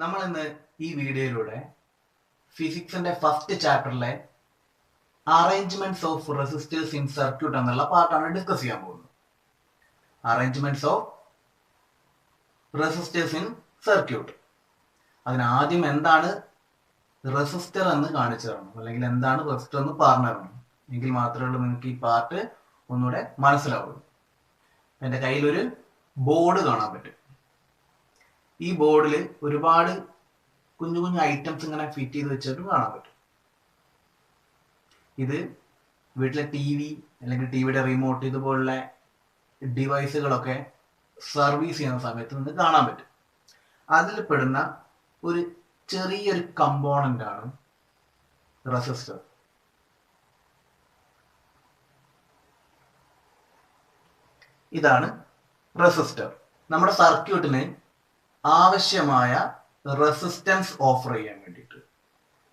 നമ്മൾ ഇന്ന് ഈ വീഡിയോയിലൂടെ ഫിസിക്സിന്റെ ഫസ്റ്റ് ചാപ്റ്ററിലെ arrangements of resistors in circuit എന്നുള്ള പാർട്ടാണ് ഡിസ്കസ് ചെയ്യാൻ പോകുന്നത്. Arrangements of resistors in circuit. അതിനാദ്യം എന്താണ് റെസിസ്റ്റർ എന്ന് കാണിച്ചു തരണം, അല്ലെങ്കിൽ എന്താണ് റെസിസ്റ്റർ എന്ന് പറഞ്ഞു തരണം. എങ്കിൽ മാത്രമേ ഉള്ളൂ നിങ്ങൾക്ക് ഈ പാർട്ട് ഒന്നുകൂടെ മനസ്സിലാവുള്ളൂ. എൻ്റെ കയ്യിലൊരു ബോർഡ് കാണാൻ പറ്റും. ഈ ബോർഡിൽ ഒരുപാട് കുഞ്ഞു കുഞ്ഞു ഐറ്റംസ് ഇങ്ങനെ ഫിറ്റ് ചെയ്ത് വെച്ചിട്ട് കാണാൻ പറ്റും. ഇത് വീട്ടിലെ ടി വി അല്ലെങ്കിൽ ടി വിയുടെ റിമോട്ട് ഇതുപോലുള്ള ഡിവൈസുകളൊക്കെ സർവീസ് ചെയ്യുന്ന സമയത്ത് നിങ്ങൾക്ക് കാണാൻ പറ്റും. അതിൽ പെടുന്ന ഒരു ചെറിയൊരു കമ്പോണന്റ് ആണ് റെസിസ്റ്റർ. ഇതാണ് റെസിസ്റ്റർ. നമ്മുടെ സർക്യൂട്ടിന് ആവശ്യമായ റെസിസ്റ്റൻസ് ഓഫർ ചെയ്യാൻ വേണ്ടിയിട്ട്,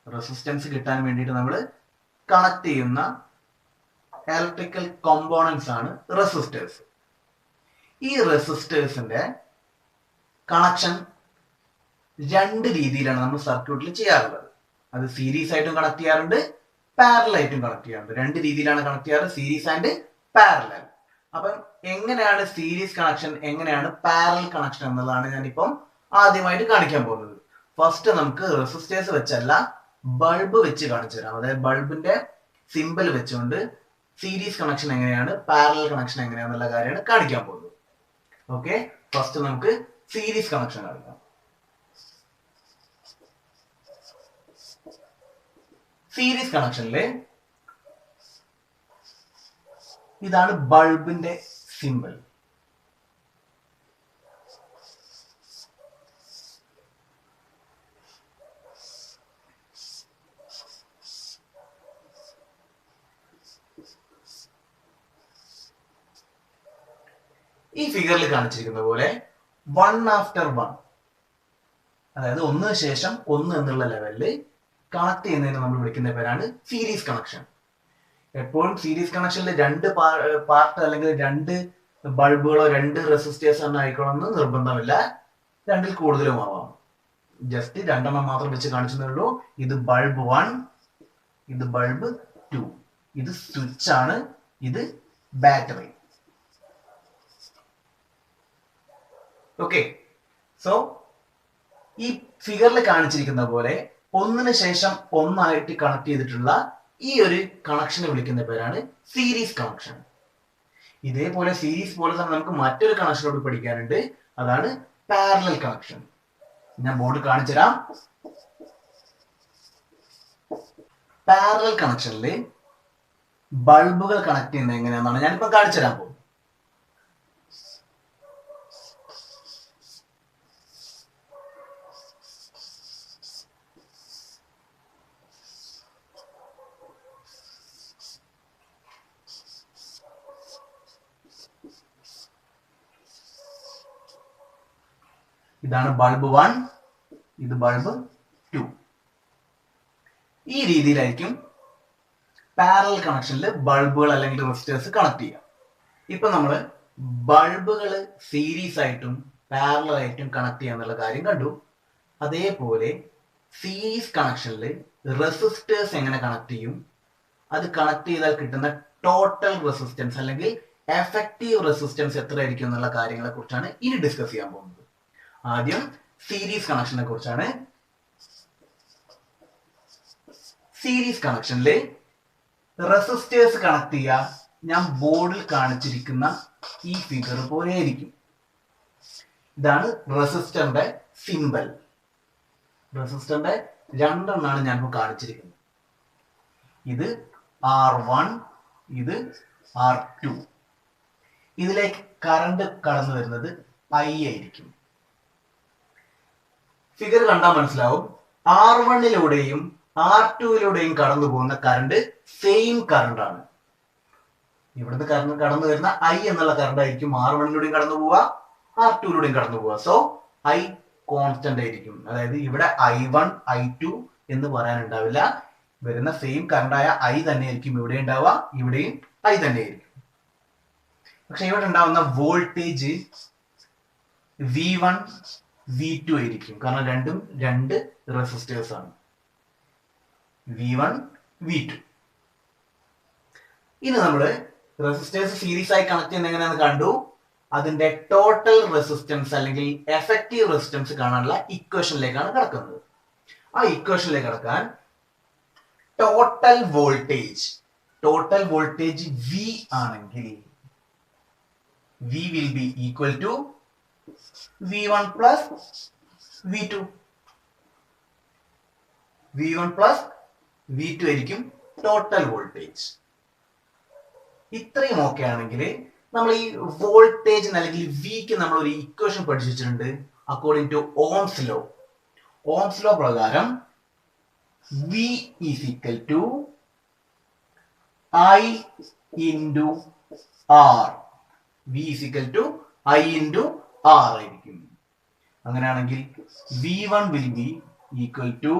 റെസിസ്റ്റൻസ് കിട്ടാൻ വേണ്ടിയിട്ട് നമ്മൾ കണക്ട് ചെയ്യുന്ന ഇലക്ട്രിക്കൽ കോമ്പോണൻസ് ആണ് റെസിസ്റ്റേഴ്സ്. ഈ റെസിസ്റ്റേഴ്സിന്റെ കണക്ഷൻ രണ്ട് രീതിയിലാണ് നമ്മൾ സർക്യൂട്ടിൽ ചെയ്യാറുള്ളത്. അത് സീരീസ് ആയിട്ടും കണക്ട് ചെയ്യാറുണ്ട്, പാരലൽ ആയിട്ടും കണക്ട് ചെയ്യാറുണ്ട്. രണ്ട് രീതിയിലാണ് കണക്ട് ചെയ്യാറ്, സീരീസ് ആൻഡ് പാരലൽ. അപ്പം എങ്ങനെയാണ് സീരീസ് കണക്ഷൻ, എങ്ങനെയാണ് പാരലൽ കണക്ഷൻ എന്നുള്ളതാണ് ഞാനിപ്പം ആദ്യമായിട്ട് കാണിക്കാൻ പോകുന്നത്. ഫസ്റ്റ് നമുക്ക് റെസിസ്റ്റേഴ്സ് വെച്ചല്ല, ബൾബ് വെച്ച് കാണിച്ചു തരാം. അതായത് ബൾബിന്റെ സിമ്പിൾ വെച്ചുകൊണ്ട് സീരീസ് കണക്ഷൻ എങ്ങനെയാണ്, പാരലൽ കണക്ഷൻ എങ്ങനെയാണെന്നുള്ള കാര്യമാണ് കാണിക്കാൻ പോകുന്നത്. ഓക്കെ, ഫസ്റ്റ് നമുക്ക് സീരീസ് കണക്ഷൻ കാണിക്കാം. സീരീസ് കണക്ഷനില് ഇതാണ് ബൾബിന്റെ സിമ്പിൾ. ഈ ഫിഗറിൽ കാണിച്ചിരിക്കുന്ന പോലെ 1 ആഫ്റ്റർ 1, അതായത് ഒന്നിന് ശേഷം ഒന്ന് എന്നുള്ള ലെവലിൽ കണക്ട് ചെയ്യുന്നതിന് നമ്മൾ വിളിക്കുന്ന പേരാണ് സീരീസ് കണക്ഷൻ. എപ്പോഴും സീരീസ് കണക്ഷനിൽ രണ്ട് പാർട്ട് അല്ലെങ്കിൽ രണ്ട് ബൾബുകളോ രണ്ട് റെസിസ്റ്റേഴ്സ് തന്നെ ആയിക്കോണമെന്ന് നിർബന്ധമില്ല, രണ്ടിൽ കൂടുതലും ആവാം. ജസ്റ്റ് രണ്ടെണ്ണം മാത്രം വെച്ച് കാണിച്ചതേ. ഇത് ബൾബ് 1, ഇത് ബൾബ് 2, ഇത് സ്വിച്ച് ആണ്, ഇത് ബാറ്ററി. ഓക്കെ, സോ ഈ ഫിഗറിൽ കാണിച്ചിരിക്കുന്ന പോലെ ഒന്നിന് ശേഷം ഒന്നായിട്ട് കണക്ട് ചെയ്തിട്ടുള്ള ഈ ഒരു കണക്ഷനെ വിളിക്കുന്ന പേരാണ് സീരീസ് കണക്ഷൻ. ഇതേപോലെ സീരീസ് പോലെ തന്നെ നമുക്ക് മറ്റൊരു കണക്ഷനോട് പഠിക്കാനുണ്ട്, അതാണ് പാരലൽ കണക്ഷൻ. ഞാൻ ബോർഡ് കാണിച്ചു തരാം. പാരലൽ കണക്ഷനിൽ ബൾബുകൾ കണക്ട് ചെയ്യുന്നത് എങ്ങനെയാണെന്നാണ് ഞാനിപ്പോ കാണിച്ചു തരാൻ പോകുന്നത്. ഇതാണ് ബൾബ് 1, ഇത് ബൾബ് 2. ഈ രീതിയിലായിരിക്കും പാരലൽ കണക്ഷനിൽ ബൾബുകൾ അല്ലെങ്കിൽ റെസിസ്റ്റേഴ്സ് കണക്ട് ചെയ്യുക. ഇപ്പൊ നമ്മൾ ബൾബുകൾ സീരീസ് ആയിട്ടും പാരലൽ ആയിട്ടും കണക്ട് ചെയ്യാന്നുള്ള കാര്യം കണ്ടു. അതേപോലെ സീരീസ് കണക്ഷനിൽ റെസിസ്റ്റേഴ്സ് എങ്ങനെ കണക്ട് ചെയ്യും, അത് കണക്ട് ചെയ്താൽ കിട്ടുന്ന ടോട്ടൽ റെസിസ്റ്റൻസ് അല്ലെങ്കിൽ എഫക്റ്റീവ് റെസിസ്റ്റൻസ് എത്രയായിരിക്കും എന്നുള്ള കാര്യങ്ങളെ കുറിച്ചാണ് ഇനി ഡിസ്കസ് ചെയ്യാൻ പോകുന്നത്. ആദ്യം സീരീസ് കണക്ഷനെ കുറിച്ചാണ്. സീരീസ് കണക്ഷനിലെ റെസിസ്റ്റേഴ്സ് കണക്ട് ചെയ്യാൻ ഞാൻ ബോർഡിൽ കാണിച്ചിരിക്കുന്ന ഈ ഫിഗർ പോലെ ആയിരിക്കും. ഇതാണ് റെസിസ്റ്ററിന്റെ സിമ്പൽ. റെസിസ്റ്ററിന്റെ രണ്ടെണ്ണമാണ് ഞാൻ ഇപ്പോൾ കാണിച്ചിരിക്കുന്നത്. ഇത് R1, ഇത് R2. ഇതിലേക്ക് കറണ്ട് കടന്നു വരുന്നത് I ആയിരിക്കും. ഫിഗർ കണ്ടാൽ മനസ്സിലാവും, R1-ലൂടെയും R2-ലൂടെയും കടന്നു പോകുന്ന കറണ്ട് സെയിം കറണ്ട് ആണ്. ഇവിടുന്ന് കടന്നു വരുന്ന I എന്നുള്ള കറണ്ട് ആയിരിക്കും R1-ലൂടെയും കടന്നു പോവുക, R2-ലൂടെയും കടന്നു പോവുക. സോ I കോൺസ്റ്റന്റ് ആയിരിക്കും. അതായത് ഇവിടെ I1 I2 എന്ന് പറയാനുണ്ടാവില്ല. വരുന്ന സെയിം കറണ്ടായ I തന്നെ ആയിരിക്കും ഇവിടെ ഉണ്ടാവുക, ഇവിടെയും I തന്നെ ആയിരിക്കും. പക്ഷെ ഇവിടെ ഉണ്ടാവുന്ന വോൾട്ടേജ് V1 V2 ആയിരിക്കും. കാരണം രണ്ടും രണ്ട് റെസിസ്റ്റേഴ്സ് ആണ്. V1 V2. ഇനി നമ്മൾ റെസിസ്റ്റേഴ്സ് സീരീസ് ആയി കണക്ട് ചെയ്യുന്ന എങ്ങനെയാണെന്ന് കണ്ടു. അതിന്റെ ടോട്ടൽ റെസിസ്റ്റൻസ് അല്ലെങ്കിൽ എഫക്റ്റീവ് റെസിസ്റ്റൻസ് കാണാനുള്ള ഇക്വേഷനിലേക്കാണ് കിടക്കുന്നത്. ആ ഇക്വേഷനിലേക്ക് കിടക്കാൻ ടോട്ടൽ വോൾട്ടേജ് V ആണെങ്കിൽ V will be equal to V1 plus V2. V1 plus V2 ആയിരിക്കും ടോട്ടൽ വോൾട്ടേജ്. ഇത്രയും ഓക്കെ ആണെങ്കിൽ നമ്മൾ ഈ വോൾട്ടേജ് അല്ലെങ്കിൽ വിക്ക് നമ്മൾ ഒരു ഇക്വേഷൻ പഠിച്ചു വെച്ചിട്ടുണ്ട്. അക്കോർഡിംഗ് ടു ഓംസ് ലോ പ്രകാരം V is equal to I into R. V is equal to I into R ആയിരിക്കും. അങ്ങനെയാണെങ്കിൽ V1 will be equal to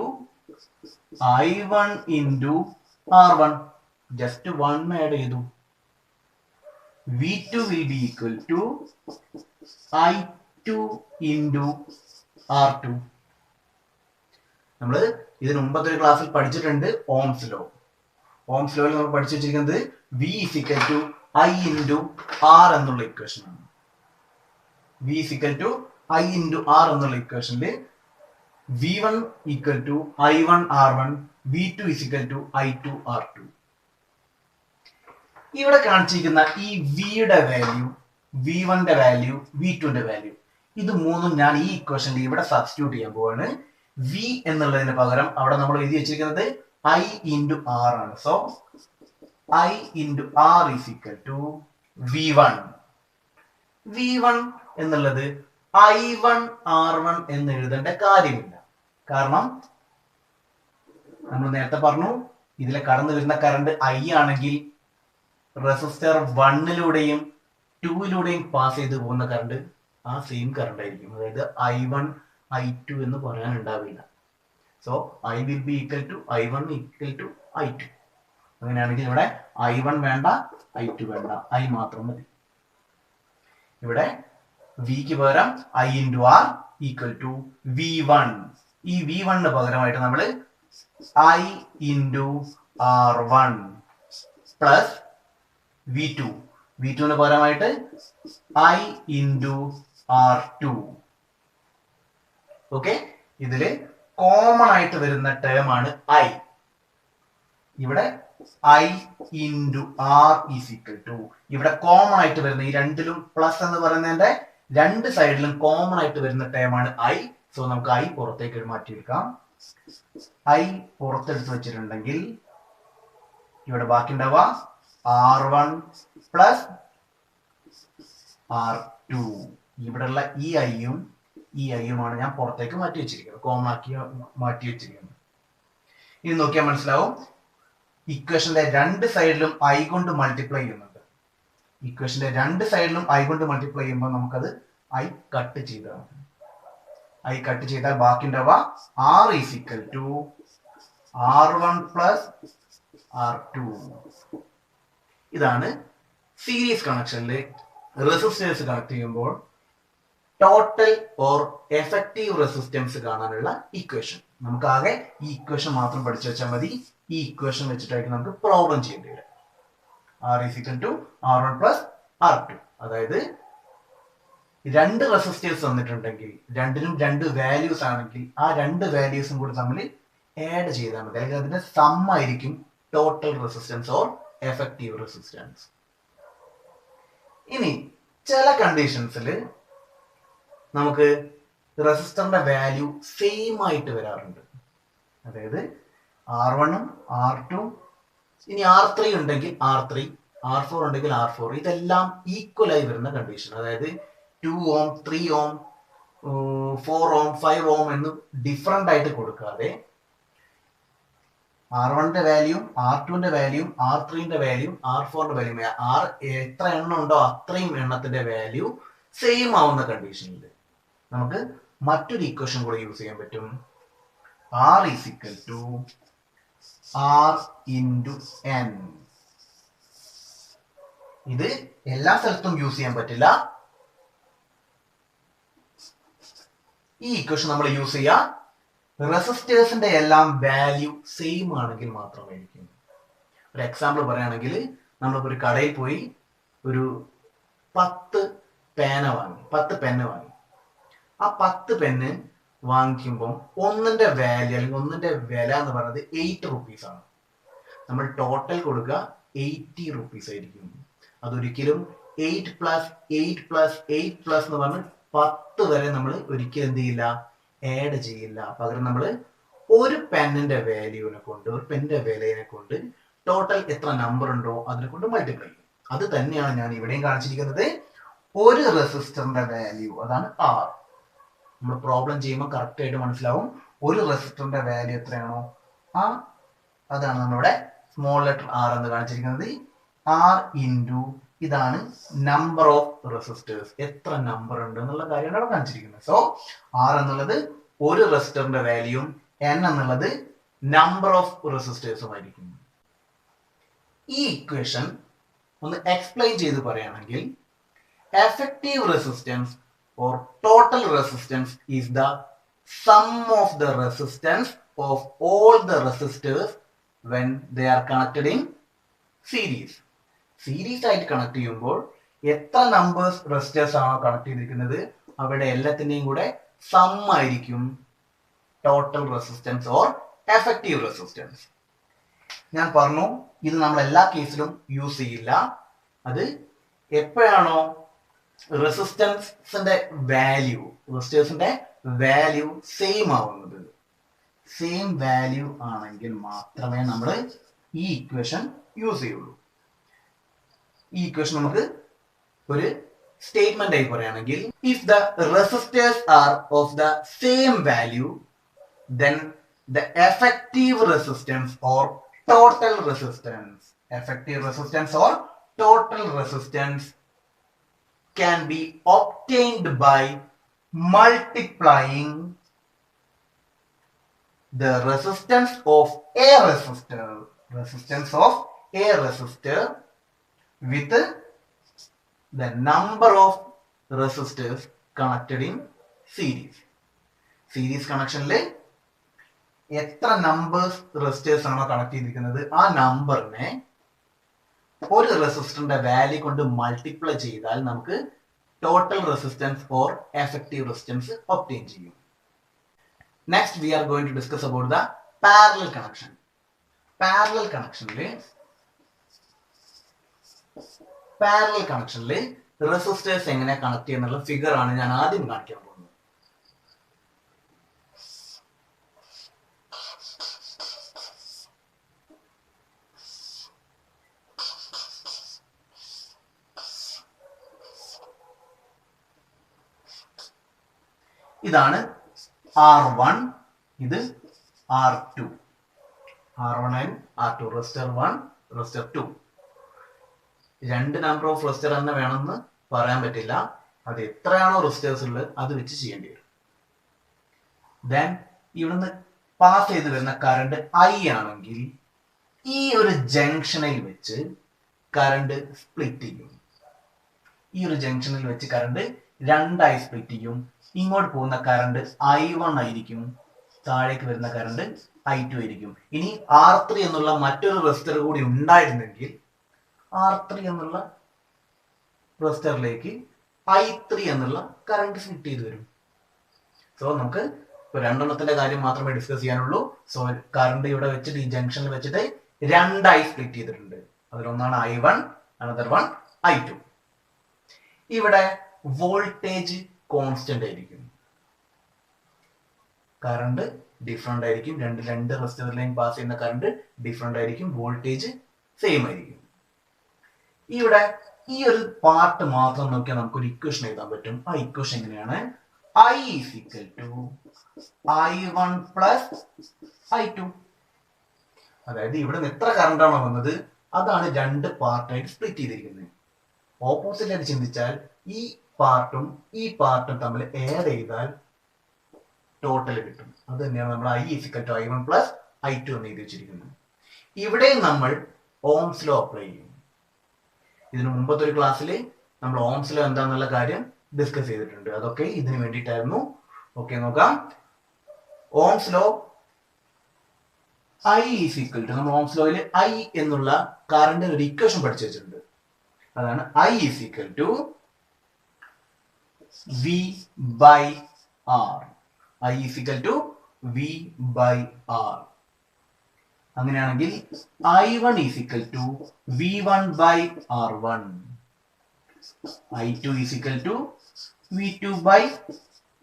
I1 into R1. Just 1 add ചെയ്തു. V2 will be equal to I2 into R2. നമ്മൾ ഇതിന് മുമ്പത്തെ ഒരു ക്ലാസ്സിൽ പഠിച്ചിട്ടുണ്ട് Ohm's ലോയിൽ നമ്മൾ പഠിച്ചു വെച്ചിരിക്കുന്നത് V is equal to I into R എന്നുള്ള ഇക്വേഷൻ ആണ്. V is equal to I into R എന്നുള്ള ഇക്വേഷനിൽ V1 equal to I1 R1, V2 is equal to I2 R2. ഇവിടെ കാണിച്ചിരിക്കുന്ന ഈ വിയുടെ വാല്യൂ, V1ന്റെ വാല്യൂ, V2ന്റെ വാല്യൂ, ഇത് മൂന്നും ഞാൻ ഈ ഇക്വേഷനിൽ ഇവിടെ സബ്സ്റ്റിറ്റ്യൂട്ട് ചെയ്യാൻ പോവാണ്. V എന്നുള്ളതിന് പകരം അവിടെ നമ്മൾ എഴുതി വെച്ചിരിക്കുന്നത് I into R ആണ്. So I into R is equal to V1. V1 എന്നുള്ളത് I1 R1 എന്ന് എഴുതേണ്ട കാര്യമില്ല. കാരണം നമ്മൾ നേരത്തെ പറഞ്ഞു ഇതിലെ കടന്നു വരുന്ന കറണ്ട് I ആണെങ്കിൽ റെസിസ്റ്റർ 1ലൂടെയും 2ലൂടെയും പാസ് ചെയ്ത് പോകുന്ന കറണ്ട് ആ സെയിം കറണ്ട് ആയിരിക്കും. അതായത് I1 I2 എന്ന് പറയാൻ ഉണ്ടാവില്ല. So I will be equal to I1 equal to I2. അങ്ങനെയാണെങ്കിൽ ഇവിടെ I1 വേണ്ട, I2 വേണ്ട, I മാത്രം മതി. ഇവിടെ വിക്ക് പകരം I into R equal to V1. ഈ V1ന് പകരമായിട്ട് നമ്മൾ I into R1 പ്ലസ് V2ന് പകരമായിട്ട് I into R2. ഓക്കെ, ഇതില് കോമൺ ആയിട്ട് വരുന്ന ടേം ആണ് I. ഇവിടെ I into R is equal to, ഇവിടെ കോമൺ ആയിട്ട് വരുന്ന ഈ രണ്ടിലും പ്ലസ് എന്ന് പറയുന്നതിന്റെ രണ്ട് സൈഡിലും കോമൺ ആയിട്ട് വരുന്ന ടേം ആണ് I. സോ നമുക്ക് I പുറത്തേക്ക് മാറ്റിയെടുക്കാം. I പുറത്തെടുത്ത് വെച്ചിട്ടുണ്ടെങ്കിൽ ഇവിടെ ബാക്കി ഉണ്ടാവുക R1 പ്ലസ് R2. ഇവിടെയുള്ള ഈ ഐയുമാണ് ഞാൻ പുറത്തേക്ക് മാറ്റി വെച്ചിരിക്കുന്നത്, കോമൺ ആക്കി മാറ്റി വെച്ചിരിക്കുന്നത്. ഇനി നോക്കിയാൽ മനസ്സിലാവും ഇക്വേഷന്റെ രണ്ട് സൈഡിലും I കൊണ്ട് മൾട്ടിപ്ലൈ ചെയ്യുന്നുണ്ട്. ഇക്വേഷന്റെ രണ്ട് സൈഡിലും I കൊണ്ട് മൾട്ടിപ്ലൈ ചെയ്യുമ്പോൾ നമുക്കത് I കട്ട് ചെയ്താണ്. I കട്ട് ചെയ്താൽ ബാക്കി ഉണ്ടാവുക R is equal to R1 plus R2. ഇതാണ് സീരീസ് കണക്ഷനിൽ റെസിസ്റ്റേഴ്സ് കണക്ട് ചെയ്യുമ്പോൾ ടോട്ടൽ ഓർ എഫക്റ്റീവ് റെസിസ്റ്റൻസ് കാണാനുള്ള ഇക്വേഷൻ. നമുക്ക് ആകെ ഈ ഇക്വേഷൻ മാത്രം പഠിച്ചു വെച്ചാൽ മതി. ഈ ഇക്വേഷൻ വെച്ചിട്ടായിരിക്കും നമുക്ക് പ്രോബ്ലം ചെയ്യേണ്ടി വരിക. R is equal to R1 plus R2. അതായത് രണ്ട് റെസിസ്റ്റേഴ്സ് തന്നിട്ടുണ്ടെങ്കിൽ രണ്ടിനും രണ്ട് വാല്യൂസ് ആണെങ്കിൽ ആ രണ്ട് വാല്യൂസും കൂടി തമ്മിൽ ആഡ് ചെയ്താൽ മതി. അല്ലെങ്കിൽ അതിന്റെ സം ആയിരിക്കും total resistance or effective resistance. ഇനി ചില കണ്ടീഷൻസിൽ നമുക്ക് റെസിസ്റ്ററിന്റെ വാല്യൂ സെയിം ആയിട്ട് വരാറുണ്ട്. അതായത് R1ഉം R2, ഇനി R3 ഉണ്ടെങ്കിൽ R3, R4 ഉണ്ടെങ്കിൽ R4, ഇതെല്ലാം ഈക്വൽ ആയി വരുന്ന കണ്ടീഷൻ. അതായത് 2 ohm, 3 ohm, 4 ohm, 5 ohm എന്ന് ഡിഫറെന്റ് ആയിട്ട് കൊടുക്കാതെ R1ന്റെ വാല്യൂം R2ന്റെ വാല്യൂം R3ന്റെ വാല്യൂം R4ന്റെ വാല്യൂം എത്ര എണ്ണം ഉണ്ടോ അത്രയും എണ്ണത്തിന്റെ വാല്യൂ സെയിം ആവുന്ന കണ്ടീഷനിൽ നമുക്ക് മറ്റൊരു ഇക്വേഷൻ കൂടെ യൂസ് ചെയ്യാൻ പറ്റും. R is equal to R into N. ഇത് എല്ലാ സ്ഥലത്തും യൂസ് ചെയ്യാൻ പറ്റില്ല. ഈ ഇക്വേഷൻ നമ്മൾ യൂസ് ചെയ്യുക റെസിസ്റ്റേഴ്സിന്റെ എല്ലാം വാല്യൂ സെയിം ആണെങ്കിൽ മാത്രമായിരിക്കും. ഒരു എക്സാമ്പിൾ പറയുകയാണെങ്കിൽ നമ്മളിപ്പോൾ ഒരു കടയിൽ പോയി ഒരു 10 പെന്ന് വാങ്ങി. ആ 10 പെന്ന് വാങ്ങിക്കുമ്പോൾ ഒന്നിന്റെ വാല്യൂ അല്ലെങ്കിൽ ഒന്നിന്റെ വില എന്ന് പറയുന്നത് 8 റുപ്പീസ് ആണ്. നമ്മൾ ടോട്ടൽ കൊടുക്കുക 80 റുപ്പീസ് ആയിരിക്കും. അതൊരിക്കലും 8+8+8+ എന്ന് പറഞ്ഞ് 10 വരെ നമ്മൾ ഒരിക്കലും എന്ത് ചെയ്യില്ല, ആഡ് ചെയ്യില്ല. പകരം നമ്മൾ ഒരു പെന്നിന്റെ വാല്യൂവിനെ കൊണ്ട്, ഒരു പെന്നിന്റെ വിലയെ കൊണ്ട് ടോട്ടൽ എത്ര നമ്പർ ഉണ്ടോ അതിനെ കൊണ്ട് മൾട്ടിപ്ലൈ ചെയ്യും. അത് തന്നെയാണ് ഞാൻ ഇവിടെയും കാണിച്ചിരിക്കുന്നത്. ഒരു റെസിസ്റ്ററിന്റെ വാല്യൂ അതാണ് R. നമ്മൾ പ്രോബ്ലം ചെയ്യുമ്പോൾ കറക്റ്റ് ആയിട്ട് മനസ്സിലാവും. ഒരു റെസിസ്റ്ററിന്റെ വാല്യൂ എത്രയാണോ അതാണ് നമ്മളിവിടെ സ്മോൾ ലെറ്റർ R എന്ന് കാണിച്ചിരിക്കുന്നത്. R ഇൻറ്റു ഇതാണ് നമ്പർ ഓഫ് റെസിസ്റ്റേഴ്സ്, എത്ര നമ്പർ ഉണ്ട് എന്നുള്ള കാര്യമാണ് അവിടെ കാണിച്ചിരിക്കുന്നത്. സോ R എന്നുള്ളത് ഒരു റെസിസ്റ്ററിന്റെ വാല്യൂയും N എന്നുള്ളത് നമ്പർ ഓഫ് റെസിസ്റ്റേഴ്സും ആയിരിക്കും. ഈ ഇക്വേഷൻ ഒന്ന് എക്സ്പ്ലെയിൻ ചെയ്ത് പറയുകയാണെങ്കിൽ effective resistance or total resistance is the sum of the resistance of all the resistors when they are connected in series. Series ആയിട്ട് കണക്ട് ചെയ്യുമ്പോൾ എത്ര നമ്പേഴ്സ് റെസിസ്റ്റേഴ്സ് ആണോ കണക്ട് ചെയ്തിരിക്കുന്നത് അവിടെ എല്ലാത്തിൻ്റെയും കൂടെ സം ആയിരിക്കും total resistance or effective resistance. ഞാൻ പറഞ്ഞു ഇത് നമ്മൾ എല്ലാ കേസിലും യൂസ് ചെയ്യില്ല. അത് എപ്പോഴാണോ റെസിസ്റ്റേഴ്സിന്റെ വാല്യൂ സെയിം ആവുന്നത്, സെയിം വാല്യൂ ആണെങ്കിൽ മാത്രമേ നമ്മൾ ഈ ഇക്വേഷൻ യൂസ് ചെയ്യുള്ളൂ. ഈ ഇക്വേഷൻ നമുക്ക് ഒരു സ്റ്റേറ്റ്മെന്റ് ആയി പറയുകയാണെങ്കിൽ if the resistors are of the same value then the effective resistance or total resistance can be obtained by multiplying the resistance of a resistor with the number of resistors connected in series. Series connection le എത്ര numbers resistors ആണോ connect ചെയ്തിരിക്കുന്നത് ആ നമ്പറിനെ ഒരു റെസിസ്റ്ററിന്റെ value കൊണ്ട് multiply ചെയ്താൽ നമുക്ക് total resistance or effective resistance obtain ചെയ്യും. Next we are going to discuss about the parallel connection. Parallel കണക്ഷനിൽ റെസിസ്റ്റേഴ്സ് എങ്ങനെ കണക്ട് ചെയ്യുന്നുള്ള ഫിഗർ ആണ് ഞാൻ ആദ്യം കാണിക്കാൻ പോകുന്നത്. ഇതാണ് R1, ഇത് R2. R1 and R2, resistor 1, resistor 2. രണ്ട് നമ്പർ ഓഫ് റെസിസ്റ്റർ തന്നെ വേണമെന്ന് പറയാൻ പറ്റില്ല. അത് എത്രയാണോ റെസിസ്റ്റേഴ്സ് ഉള്ളത് അത് വെച്ച് ചെയ്യേണ്ടി വരും. ദെൻ ഇവിടുന്ന് പാസ് ചെയ്ത് വരുന്ന കറണ്ട് I ആണെങ്കിൽ ഈ ഒരു ജംഗ്ഷനിൽ വെച്ച് കറണ്ട് സ്പ്ലിറ്റ് ചെയ്യും. ഈ ഒരു ജംഗ്ഷനിൽ വെച്ച് കറണ്ട് രണ്ടായി സ്പ്ലിറ്റ് ചെയ്യും. ഇങ്ങോട്ട് പോകുന്ന കറണ്ട് I1 ആയിരിക്കും, താഴേക്ക് വരുന്ന കറണ്ട് I2 ആയിരിക്കും. ഇനി R3 എന്നുള്ള മറ്റൊരു റെസിസ്റ്റർ കൂടി ഉണ്ടായിരുന്നെങ്കിൽ R3 എന്നുള്ള റെസിസ്റ്ററിലേക്ക് I3 എന്നുള്ള കറണ്ട് സ്പ്ലിറ്റ് ചെയ്ത് വരും. സോ നമുക്ക് ഇപ്പൊ രണ്ടെണ്ണത്തിന്റെ കാര്യം മാത്രമേ ഡിസ്കസ് ചെയ്യാനുള്ളൂ. സോ കറണ്ട് ഇവിടെ വെച്ചിട്ട് ഈ ജംഗ്ഷനിൽ വെച്ചിട്ട് രണ്ടായി സ്പ്ലിറ്റ് ചെയ്തിട്ടുണ്ട്. അതിലൊന്നാണ് I1, അനദർ വൺ I2. ഇവിടെ വോൾട്ടേജ് കോൺസ്റ്റന്റ് ആയിരിക്കും, കറണ്ട് ഡിഫറെന്റ് ആയിരിക്കും. രണ്ട് റെസിസ്റ്ററിലേയും പാസ് ചെയ്യുന്ന കറണ്ട് ഡിഫറെന്റ് ആയിരിക്കും, വോൾട്ടേജ് സെയിം ആയിരിക്കും. ഇവിടെ ഈ ഒരു പാർട്ട് മാത്രം നോക്കിയാൽ നമുക്കൊരു ഇക്വേഷൻ എഴുതാൻ പറ്റും. ആ ഇക്വേഷൻ എങ്ങനെയാണ്? I is equal to I1 plus I2. അതായത് ഇവിടെ നിന്ന് എത്ര കറണ്ട് ആണോ വന്നത് അതാണ് രണ്ട് പാർട്ടായിട്ട് സ്പ്ലിറ്റ് ചെയ്തിരിക്കുന്നത്. ഓപ്പോസിറ്റ് ആയിട്ട് ചിന്തിച്ചാൽ ഈ പാർട്ടും ഈ പാർട്ടും തമ്മിൽ ആഡ് ചെയ്താൽ ടോട്ടൽ കിട്ടും. അത് തന്നെയാണ് നമ്മൾ I is equal to I1 plus I2 എന്ന് എഴുതി വെച്ചിരിക്കുന്നത്. ഇവിടെ നമ്മൾ ഓംസ് ലോ അപ്ലൈ ചെയ്യും. ഇതിനു മുമ്പത്തെ ഒരു ക്ലാസ്സിൽ നമ്മൾ ഓംസ് ലോ എന്താന്നുള്ള കാര്യം ഡിസ്കസ് ചെയ്തിട്ടുണ്ട്. അതൊക്കെ ഇതിന് വേണ്ടിയിട്ടായിരുന്നു. ഓക്കെ, നോക്കാം. Ohm's law I is equal to, നമ്മൾ ഓംസ് ലോയിൽ I എന്നുള്ള കറണ്ട് ഒരു ഇക്വേഷൻ പഠിച്ചു വെച്ചിട്ടുണ്ട്. അതാണ് I is equal to V by R. I is equal to V by R. അങ്ങനെയാണെങ്കിൽ I1 is equal to V1 by R1. I2 is equal to V2 by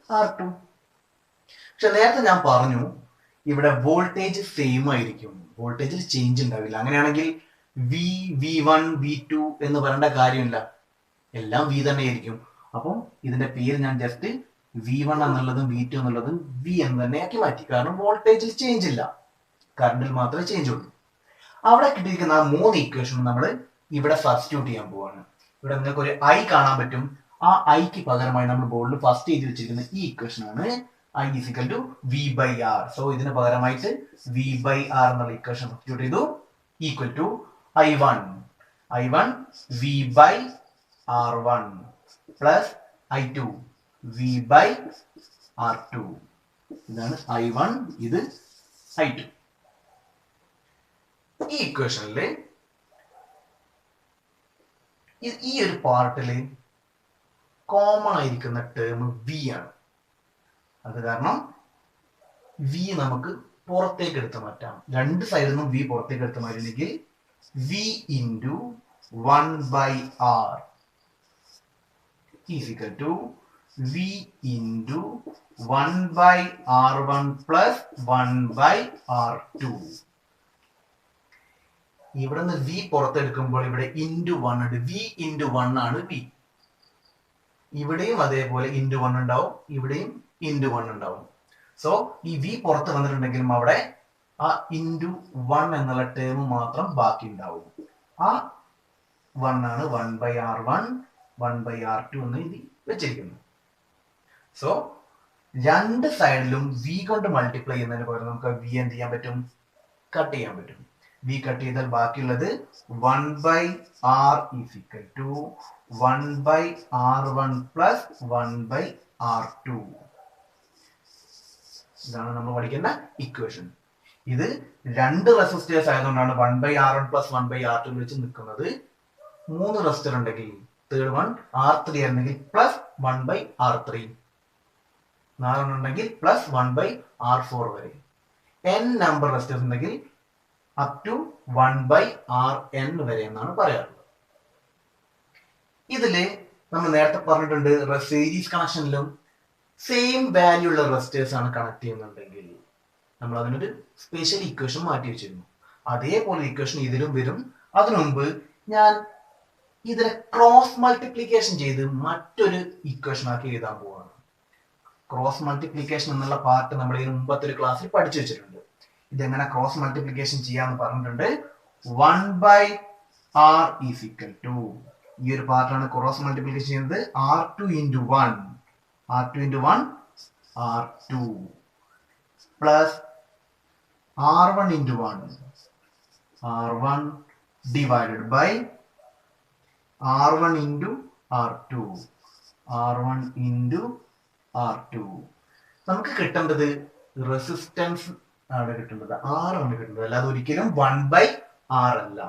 R2. പക്ഷെ നേരത്തെ ഞാൻ പറഞ്ഞു ഇവിടെ വോൾട്ടേജ് സെയിം ആയിരിക്കും, വോൾട്ടേജിൽ ചേഞ്ച് ഉണ്ടാവില്ല. അങ്ങനെയാണെങ്കിൽ V1 V2 എന്ന് പറയേണ്ട കാര്യമില്ല, എല്ലാം V തന്നെ ആയിരിക്കും. അപ്പം ഇതിന്റെ പേര് ഞാൻ ജസ്റ്റ് V1 എന്നുള്ളതും V2 എന്നുള്ളതും V എന്ന് തന്നെ ആക്കി മാറ്റി. കാരണം വോൾട്ടേജിൽ ചേഞ്ച് ഇല്ല, കറണ്ടിൽ മാത്രമേ ചേഞ്ച് ഉള്ളൂ. അവിടെ കിട്ടിയിരിക്കുന്ന ആ 3 ഇക്വേഷനും നമ്മൾ ഇവിടെ സബ്സ്റ്റിറ്റ്യൂട്ട് ചെയ്യാൻ പോവാണ്. ഇവിടെ നിങ്ങൾക്ക് ഒരു I കാണാൻ പറ്റും. ആ ഐക്ക് പകരമായി നമ്മൾ ബോർഡിൽ ഫസ്റ്റ് എഴുതി വെച്ചിരിക്കുന്ന ഈ ഇക്വേഷൻ ആണ് I is equal to V by R. So ഇതിന് പകരമായിട്ട് V by R എന്നുള്ള ഇക്വേഷൻ സബ്സ്റ്റിറ്റ്യൂട്ട് ചെയ്തു. Equal to I1 V by R1 plus I2 V by R2. ഇതാണ് I1, ഇത് I2. ഈ ഇക്വേഷനില് ഈ ഒരു പാർട്ടില് കോമൺ ആയിരിക്കുന്ന ടേം V ആണ്. അത് കാരണം V നമുക്ക് പുറത്തേക്ക് എടുത്ത് മാറ്റാം. രണ്ട് സൈഡിൽ നിന്നും V പുറത്തേക്ക് എടുത്ത് മാറ്റില്ലെങ്കിൽ V into 1 by R is equal to V into 1 by R1 plus 1 by R2. ഇവിടെ നിന്ന് V പുറത്തെടുക്കുമ്പോൾ ഇവിടെ ഇൻറ്റു 1 ഉണ്ട്. V ഇൻറ്റു 1 ആണ് V. ഇവിടെയും അതേപോലെ ഇൻറ്റു 1 ഉണ്ടാവും, ഇവിടെയും ഇൻറ്റു 1 ഉണ്ടാവും. സോ ഈ V പുറത്ത് വന്നിട്ടുണ്ടെങ്കിലും അവിടെ ആ ഇൻറ്റു 1 എന്നുള്ള ടേം മാത്രം ബാക്കി ഉണ്ടാവും. ആ 1 ആണ് 1 ബൈ R1 1 ബൈ R2 എന്ന് എഴുതി വെച്ചിരിക്കുന്നു. സോ രണ്ട് സൈഡിലും V കൊണ്ട് മൾട്ടിപ്ലൈ ചെയ്യുന്നതിന് പകരം നമുക്ക് V എന്ത് ചെയ്യാൻ പറ്റും? കട്ട് ചെയ്യാൻ പറ്റും. V കട്ട് ചെയ്താൽ ബാക്കിയുള്ളത് 1 by R is equal to 1 by R1 plus 1 by R2. ഇതാണ് നമ്മൾ പഠിക്കുന്ന ഇക്വേഷൻ. ഇത് രണ്ട് റെസിസ്റ്റേഴ്സ് ആയതുകൊണ്ടാണ് 1 by R1 plus 1 by R2 വെച്ച് നിൽക്കുന്നത്. 3 റെസിസ്റ്റർ ഉണ്ടെങ്കിൽ തേർഡ് വൺ R3 ആയിരുന്നെങ്കിൽ പ്ലസ് 1 ബൈ R3, 4 ഉണ്ടെങ്കിൽ പ്ലസ് 1 ബൈ R4 വരെ. n നമ്പർ റെസിസ്റ്റേഴ്സ് ഉണ്ടെങ്കിൽ അപ് ടു 1 ബൈ Rn വരെ എന്നാണ് പറയാറുള്ളത്. ഇതില് നമ്മൾ നേരത്തെ പറഞ്ഞിട്ടുണ്ട് സീരീസ് കണക്ഷനിലും സെയിം വാല്യൂ ഉള്ള റെസിസ്റ്റേഴ്സ് ആണ് കണക്ട് ചെയ്യുന്നുണ്ടെങ്കിൽ നമ്മൾ അതിനൊരു സ്പെഷ്യൽ ഇക്വേഷൻ മാറ്റി വെച്ചിരുന്നു. അതേപോലെ ഇക്വേഷൻ ഇതിലും വരും. അതിനു മുമ്പ് ഞാൻ ഇതിനെ ക്രോസ് മൾട്ടിപ്ലിക്കേഷൻ ചെയ്ത് മറ്റൊരു ഇക്വേഷൻ ആക്കി എഴുതാൻ പോവാണ്. ക്രോസ് മൾട്ടിപ്ലിക്കേഷൻ എന്നുള്ള പാർട്ട് നമ്മൾ ഇതിന് മുമ്പത്തെ ഒരു ക്ലാസ്സിൽ പഠിച്ചു വെച്ചിട്ടുണ്ട്. ഇതെങ്ങനെ ക്രോസ് മൾട്ടിപ്ലിക്കേഷൻ ചെയ്യാന്ന് പറഞ്ഞിട്ടുണ്ട്. 1 by R is equal to, ഈ ഒരു പാർട്ടാണ് ക്രോസ് മൾട്ടിപ്ലിക്കേഷൻ ചെയ്യുന്നത്. R2 into 1 R2 into 1 R2 plus R1 into 1 R1 divided by R1 into R2 R1 into R2. നമുക്ക് കിട്ടേണ്ടത് റെസിസ്റ്റൻസ് ആണ് കിട്ടേണ്ടത്, R ആണ് കിട്ടേണ്ടത്, അല്ലാതെ ഒരിക്കലും 1 by R അല്ല.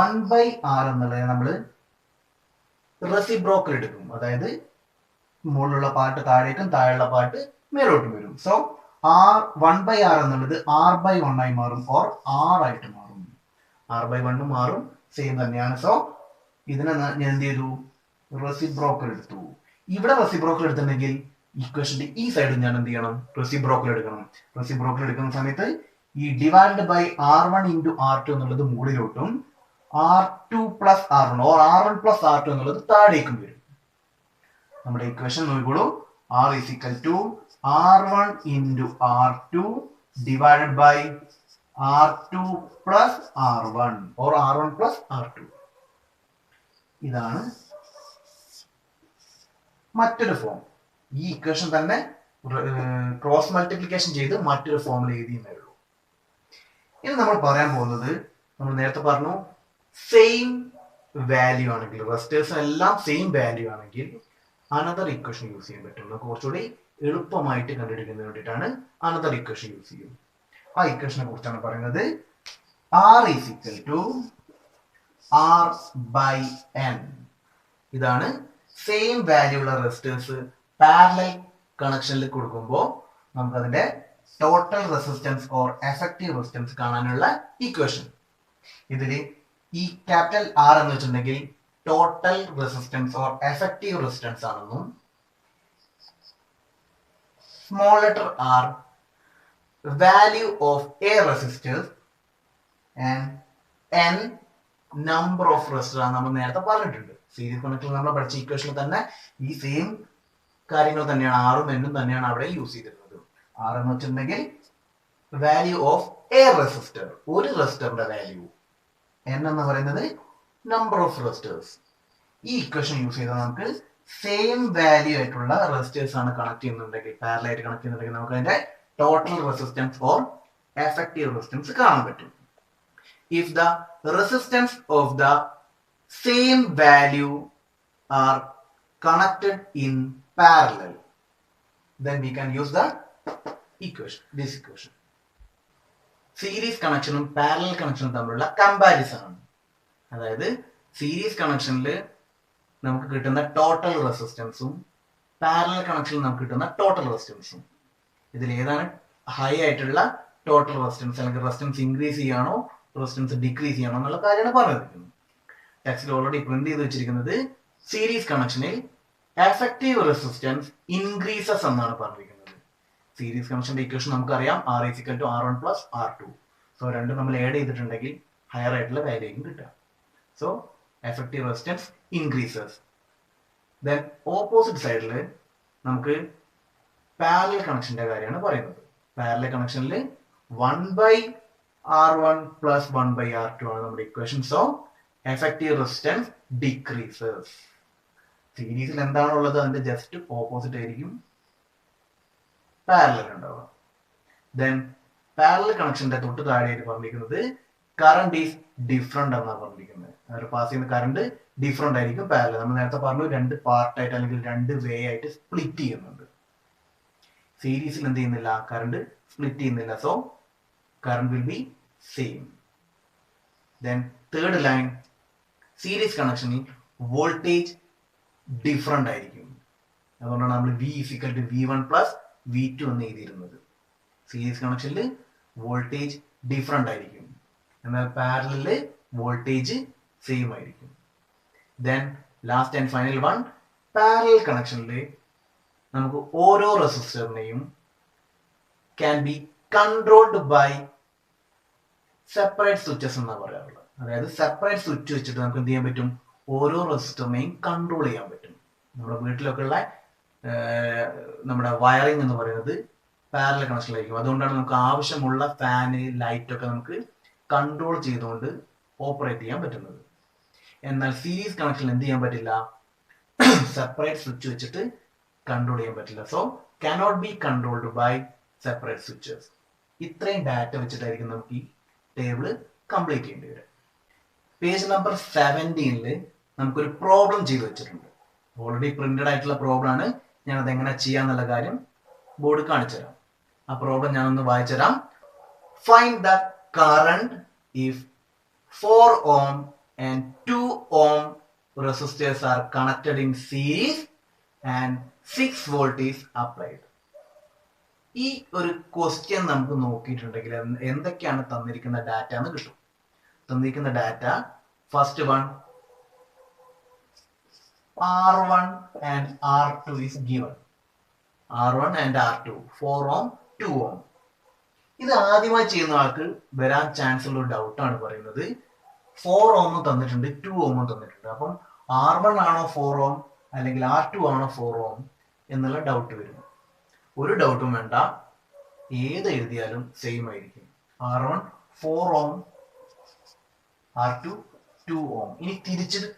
1 by R എന്നുള്ളത് നമ്മൾ റെസിപ്രോക്കൽ എടുക്കും. അതായത് മുകളിലുള്ള പാർട്ട് താഴേക്കും താഴെയുള്ള പാർട്ട് മേലോട്ടും വരും. സോ R1 by R എന്നുള്ളത് R by 1 ആയി മാറും, ഓർ R ആയിട്ട് മാറും. R by 1 മാറും, സെയിം തന്നെയാണ്. സോ ഇതിനെ ഞാൻ എന്ത് ചെയ്തു? റെസിപ്രോക്കൽ എടുത്തു. ഇവിടെ റെസിപ്രോക്കൽ എടുത്തിട്ടുണ്ടെങ്കിൽ ഇക്വേഷന്റെ ഈ സൈഡ് ഞാൻ എന്ത് ചെയ്യണം? റെസിപ്രോക്കൽ എടുക്കണം. റെസിപ്രോക്കൽ എടുക്കുന്ന സമയത്ത് ഈ divide by R1 into R2 എന്നുള്ളത് മുകളിലോട്ടും R2 plus R1 or R1 plus R2 എന്നുള്ളത് താഴേക്കും വരും. നമ്മുടെ ഇക്വേഷൻ നോക്കിക്കോളൂ. R is equal to R1 into R2 divided by R2 plus R1 or R1 plus R2. ഇതാണ് മറ്റൊരു ഫോം. ഈ ഇക്വേഷൻ തന്നെ ക്രോസ് മൾട്ടിപ്ലിക്കേഷൻ ചെയ്ത് മറ്റൊരു ഫോമിൽ എഴുതിയെന്നേ ഉള്ളൂ. ഇനി നമ്മൾ പറയാൻ പോകുന്നത്, നമ്മൾ നേരത്തെ പറഞ്ഞു സെയിം വാല്യൂ ആണെങ്കിൽ, റെസിസ്റ്റേഴ്സ് എല്ലാം സെയിം വാല്യൂ ആണെങ്കിൽ അനദർ ഇക്വേഷൻ യൂസ് ചെയ്യാൻ പറ്റും. നമുക്ക് കുറച്ചുകൂടി എളുപ്പമായിട്ട് കണ്ടുപിടിക്കുന്നതിന് വേണ്ടിയിട്ടാണ് അനദർ ഇക്വേഷൻ യൂസ് ചെയ്യും. ആ ഇക്വേഷനെ കുറിച്ചാണ് പറയുന്നത്. R is equal to R by N. ഇതാണ് സെയിം വാല്യൂ ഉള്ള റെസിസ്റ്റേഴ്സ് പാരലൽ കണക്ഷനിൽ കൊടുക്കുമ്പോൾ നമുക്ക് അതിന്റെ total resistance or effective resistance കാണാനുള്ള ഇക്വേഷൻ. ഇതിൽ ഈ ക്യാപിറ്റൽ R എന്ന് വെച്ചിട്ടുണ്ടെങ്കിൽ total resistance or effective resistance ആണെന്നും small letter r value of a resistors and n number of resistor ആണ് നമ്മൾ നേരത്തെ പറഞ്ഞിട്ടുണ്ട്. സീരീസ് കണക്റ്റിൽ നമ്മൾ പഠിച്ച ഇക്വേഷനിൽ തന്നെ ഈ സെയിം കാര്യങ്ങൾ തന്നെയാണ് ആറും എന്നും തന്നെയാണ് അവിടെ യൂസ് ചെയ്തിരുന്നത്. ആർ എന്ന് വെച്ചിട്ടുണ്ടെങ്കിൽ വാല്യൂ ഓഫ് എ റെസിസ്റ്റർ, ഒരു റെസിസ്റ്ററിന്റെ വാല്യൂ. n എന്ന് പറയുന്നത് നമ്പർ ഓഫ് റെസിസ്റ്റേഴ്സ്. ഈ ഇക്വേഷൻ യൂസ് ചെയ്താൽ നമുക്ക് സെയിം വാല്യൂ ആയിട്ടുള്ള റെസിസ്റ്റേഴ്സ് ആണ് കണക്ട് ചെയ്യുന്നുണ്ടെങ്കിൽ, പാരലൽ ആയിട്ട് കണക്ട് ചെയ്യുന്നുണ്ടെങ്കിൽ നമുക്ക് അതിന്റെ total resistance or effective resistance കാണാൻ പറ്റും. If the resistance of the same value are connected in parallel, then we can use the equation, this equation. Series കണക്ഷനും പാരലൽ കണക്ഷനും തമ്മിലുള്ള കമ്പാരിസൺ ആണ്. അതായത് സീരീസ് കണക്ഷനിൽ നമുക്ക് കിട്ടുന്ന ടോട്ടൽ റെസിസ്റ്റൻസും പാരലൽ കണക്ഷനിൽ നമുക്ക് കിട്ടുന്ന ടോട്ടൽ റെസിസ്റ്റൻസും, ഇതിൽ ഏതാണ് ഹൈ ആയിട്ടുള്ള ടോട്ടൽ റെസിസ്റ്റൻസ്, അല്ലെങ്കിൽ റെസിസ്റ്റൻസ് ഇൻക്രീസ് ചെയ്യാണോ റെസിസ്റ്റൻസ് ഡിക്രീസ് ചെയ്യണം എന്നുള്ള കാര്യമാണ് പറഞ്ഞിരിക്കുന്നത്. ടെക്സ്റ്റിൽ ഓൾറെഡി പ്രിന്റ് ചെയ്ത് വെച്ചിരിക്കുന്നത് സീരീസ് കണക്ഷനിൽ എഫക്റ്റീവ് റെസിസ്റ്റൻസ് ഇൻക്രീസസ് എന്നാണ് പറഞ്ഞിരിക്കുന്നത്. സീരീസ് കണക്ഷന്റെ ഇക്വേഷൻ നമുക്കറിയാം, R is equal to R1 plus R2. So രണ്ടും നമ്മൾ ആഡ് ചെയ്തിട്ടുണ്ടെങ്കിൽ ഹയർ ആയിട്ടുള്ള വാല്യൂ കിട്ടുക. So effective resistance increases. Then opposite സൈഡിൽ നമുക്ക് പാരലൽ കണക്ഷന്റെ കാര്യമാണ് പറയുന്നത്. പാരലൽ കണക്ഷനിൽ 1/R1 plus 1/R2 ആണ് നമ്മുടെ equation. So effective resistance decreases. സീരീസിൽ എന്താണുള്ളത് അതിന്റെ ജസ്റ്റ് ഓപ്പോസിറ്റ് ആയിരിക്കും പാരലൽ ഉണ്ടാവുക. ദെൻ പാരലൽ കണക്ഷന്റെ തൊട്ട് താഴെയായിട്ട് പറഞ്ഞിരിക്കുന്നത് കറണ്ട് ഈസ് ഡിഫറെന്റ് എന്നാണ് പറഞ്ഞിരിക്കുന്നത്. അതിൽ പാസ് ചെയ്യുന്ന കറണ്ട് ഡിഫറെന്റ് ആയിരിക്കും പാരലൽ. നമ്മൾ നേരത്തെ പറഞ്ഞു രണ്ട് പാർട്ടായിട്ട് അല്ലെങ്കിൽ രണ്ട് വേ ആയിട്ട് സ്പ്ലിറ്റ് ചെയ്യുന്നുണ്ട്. സീരീസിൽ എന്ത് ചെയ്യുന്നില്ല, കറണ്ട് സ്പ്ലിറ്റ് ചെയ്യുന്നില്ല. So current will be same. Then third line, series കണക്ഷനിൽ വോൾട്ടേജ് ഡിഫറെന്റ് ആയിരിക്കും. അതുകൊണ്ടാണ് നമ്മൾ V is equal to V1 plus V2 എന്ന് എഴുതിയിരുന്നത്. സീരീസ് കണക്ഷനിൽ വോൾട്ടേജ് ഡിഫറെന്റ് ആയിരിക്കും, എന്നാൽ പാരലലിൽ വോൾട്ടേജ് സെയിം ആയിരിക്കും. Then last and final one, parallel കണക്ഷനിൽ നമുക്ക് ഓരോ റെസിസ്റ്ററിനെയും can be controlled by separate switches എന്നാണ് പറയാറുള്ളത്. അതായത് സെപ്പറേറ്റ് സ്വിച്ച് വെച്ചിട്ട് നമുക്ക് എന്ത് ചെയ്യാൻ പറ്റും, ഓരോ റെസിസ്റ്ററിനെയും കൺട്രോൾ ചെയ്യാൻ പറ്റും. നമ്മുടെ വീട്ടിലൊക്കെ ഉള്ള നമ്മുടെ വയറിംഗ് എന്ന് പറയുന്നത് പാരലൽ കണക്ഷനിലായിരിക്കും. അതുകൊണ്ടാണ് നമുക്ക് ആവശ്യമുള്ള ഫാന് ലൈറ്റ് ഒക്കെ നമുക്ക് കൺട്രോൾ ചെയ്തുകൊണ്ട് ഓപ്പറേറ്റ് ചെയ്യാൻ പറ്റുന്നത്. എന്നാൽ സീരീസ് കണക്ഷനിൽ എന്ത് ചെയ്യാൻ പറ്റില്ല, സെപ്പറേറ്റ് സ്വിച്ച് വെച്ചിട്ട് കൺട്രോൾ ചെയ്യാൻ പറ്റില്ല. So cannot be controlled by separate switches. ഇത്രയും ഡാറ്റ വെച്ചിട്ടായിരിക്കും നമുക്ക് ഈ ടേബിൾ കംപ്ലീറ്റ് ചെയ്യേണ്ടി വരും. പേജ് നമ്പർ 17 നമുക്കൊരു പ്രോബ്ലം ചെയ്ത് വെച്ചിട്ടുണ്ട്. ഓൾറെഡി പ്രിന്റഡ് ആയിട്ടുള്ള പ്രോബ്ലം ആണ്. ഞാൻ അത് എങ്ങനെ ചെയ്യാന്നുള്ള കാര്യം ബോർഡ് കാണിച്ചു തരാം. ആ പ്രോബ്ലം ഞാനൊന്ന് വായിച്ചു തരാം. Find the current if 4 ohm and 2 ohm resistors are connected in series and 6 volt is applied. ഈ ഒരു ക്വസ്റ്റ്യൻ നമുക്ക് നോക്കിയിട്ടുണ്ടെങ്കിൽ എന്തൊക്കെയാണ് തന്നിരിക്കുന്ന ഡാറ്റ എന്ന് കിട്ടും. തന്നിരിക്കുന്ന data, first one R1 and R2 is given. R1 and R2 4 ohm 2 ohm. ഇത് ആദ്യമായി ചെയ്യുന്ന ആൾക്ക് വരാൻ ചാൻസ് ഉള്ള ഒരു ഡൗട്ടാണ് പറയുന്നത്. 4 ohm തന്നിട്ടുണ്ട്, 2 ohm തന്നിട്ടുണ്ട്. അപ്പം R1 ആണോ 4 ohm അല്ലെങ്കിൽ R2 ആണോ 4 ohm എന്നുള്ള ഡൗട്ട് വരും. ഒരു ഡൗട്ടും വേണ്ട, ഏത് എഴുതിയാലും സെയിം ആയിരിക്കും. R1 4 ohm, R2 2 ohm. ഇനി തിരിച്ചിട്ട്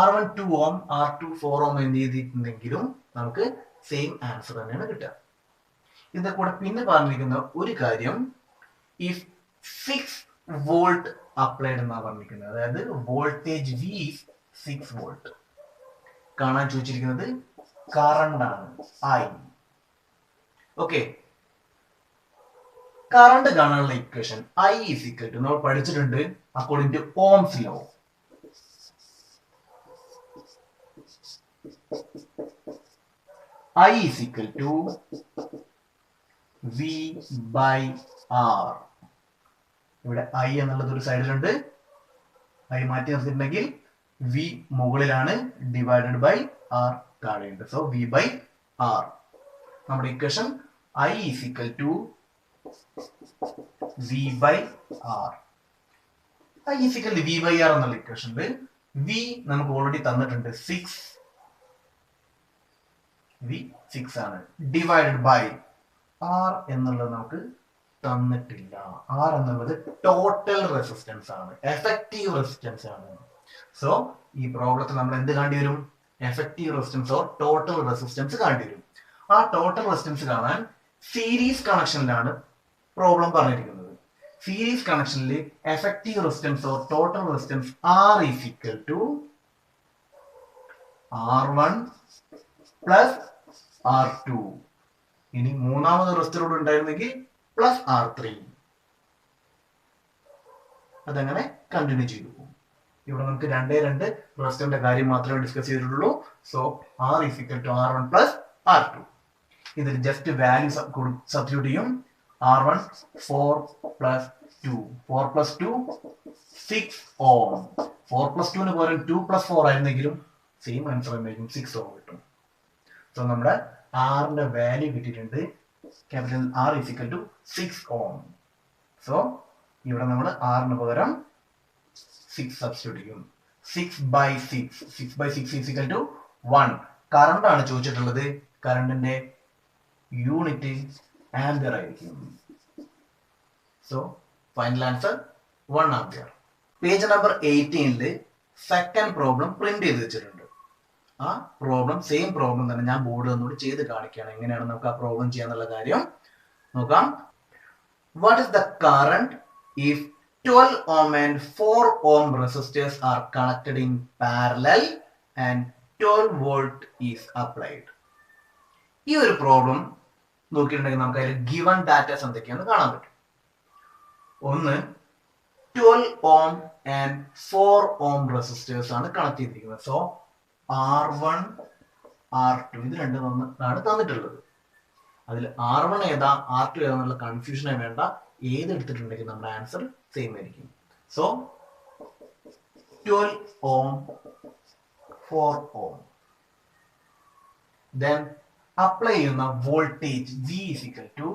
R1 2 ohm, R2 4 ohm എന്ന് എഴുതിയിട്ടുണ്ടെങ്കിലും നമുക്ക് സെയിം ആൻസർ തന്നെയാണ് കിട്ടുക. ഇതിന്റെ കൂടെ പിന്നെ പറഞ്ഞിരിക്കുന്ന ഒരു കാര്യം, ഇഫ് 6 volt അപ്ലൈഡ് എന്നാണ് പറഞ്ഞിരിക്കുന്നത്. അതായത് വോൾട്ടേജ് V 6 volt. കാണാൻ ചോദിച്ചിരിക്കുന്നത് കറണ്ട് ആണ് I. ഓക്കെ, കറണ്ട് കാണാനുള്ള equation I is equal to നമ്മൾ പഠിച്ചിട്ടുണ്ട് according to Ohm's law. I is equal to V by R. ഇവിടെ I എന്നുള്ളത് ഒരു സൈഡിലുണ്ട്, I മാറ്റി നിർത്തിയിട്ടുണ്ടെങ്കിൽ V മുകളിലാണ്, ഡിവൈഡഡ് ബൈ R താഴെയുണ്ട്. So V by R. നമ്മുടെ equation I is equal to V by R. I is equal to V by R എന്നുള്ള ഇക്വേഷനിൽ V നമുക്ക് ഓൾറെഡി തന്നിട്ടുണ്ട് 6. V 6 ആണ്. ഡിവൈഡഡ് ബൈ R എന്നുള്ളത് നമുക്ക് തന്നിട്ടില്ല. R എന്നുള്ളത് ടോട്ടൽ റെസിസ്റ്റൻസ് ആണ്, എഫക്റ്റീവ് റെസിസ്റ്റൻസ് ആണ്. സോ ഈ പ്രോബ്ലത്തിൽ നമ്മൾ എന്ത് കാണേണ്ടി വരും? Effective resistance or total resistance കാണേണ്ടി വരും. ആ ടോട്ടൽ റെസിസ്റ്റൻസ് കാണാൻ സീരീസ് കണക്ഷനിലാണ് പ്രോബ്ലം പറഞ്ഞിരിക്കുന്നത്. സീരീസ് കണക്ഷനിൽ effective resistance or total resistance R is equal to R1 plus R2. ഇനി മൂന്നാമത് റെസിസ്റ്റർ കൂടെ ഉണ്ടായിരുന്നെങ്കിൽ പ്ലസ് R3. അതങ്ങനെ കണ്ടിന്യൂ ചെയ്തു പോകും. ഇവിടെ നമുക്ക് രണ്ട് റെസിസ്റ്ററിന്റെ കാര്യം മാത്രമേ ഡിസ്കസ് ചെയ്തിട്ടുള്ളൂ. So R is equal to R1 plus R2. ഇതിൽ ജസ്റ്റ് വാല്യൂ സബ്സ്റ്റിറ്റ്യൂട്ട് ചെയ്യും. R1 4 പ്ലസ് 2, 4 പ്ലസ് 2 6 ഓം. 4 പ്ലസ് 2 പകരം 2 പ്ലസ് 4 ആയിരുന്നെങ്കിലും സെയിം ആൻസർ ആയിരിക്കും, 6 ഓം കിട്ടും. സോ നമ്മുടെ ആറിന്റെ വാല്യൂ കിട്ടിയിട്ടുണ്ട്. Capital R is equal to 6 ohm. So ഇവിടെ നമ്മൾ ആറിന് പകരം 6 സബ്സ്റ്റിറ്റ്യൂട്ട് ചെയ്യും. 6 by 6 is equal to 1. Current ആണ് ചോദിച്ചിട്ടുള്ളത്. കറണ്ടിന്റെ യൂണിറ്റ് ആംപിയർ ആയിരിക്കും. So final answer 1 ampere. Page number 18 second problem print ചെയ്ത് വെച്ചിട്ടുണ്ട്. ആ പ്രോബ്ലം സെയിം പ്രോബ്ലം തന്നെ ഞാൻ ബോർഡ് ഒന്നുകൂടി ചെയ്ത് കാണിക്കുകയാണ്. എങ്ങനെയാണ് നമുക്ക് ആ പ്രോബ്ലം ചെയ്യാന്നുള്ള കാര്യം നോക്കാം. What is the current if 12 ohm and 4 ohm resistors are connected in parallel and 12 volt is applied? ഈ ഒരു പ്രോബ്ലം നോക്കിയിട്ടുണ്ടെങ്കിൽ നമുക്ക് അതിൽ ഗിവൺ ഡാറ്റാസ് എന്തൊക്കെയാണെന്ന് കാണാൻ പറ്റും. ഒന്ന് 12 ohm and 4 ohm resistors ആണ് കണക്ട് ചെയ്തിരിക്കുന്നത്. സോ R1 R2 ഇത് രണ്ടും ആണ് തന്നിട്ടുള്ളത്. അതിൽ R1 ഏതാ R2 ഏതാന്നുള്ള കൺഫ്യൂഷനെ വേണ്ട. ഏത് എടുത്തിട്ടുണ്ടെങ്കിൽ നമ്മുടെ ആൻസർ സെയിം ആയിരിക്കും. So 12 ohm 4 ohm. Then apply ചെയ്യുന്ന voltage V is equal to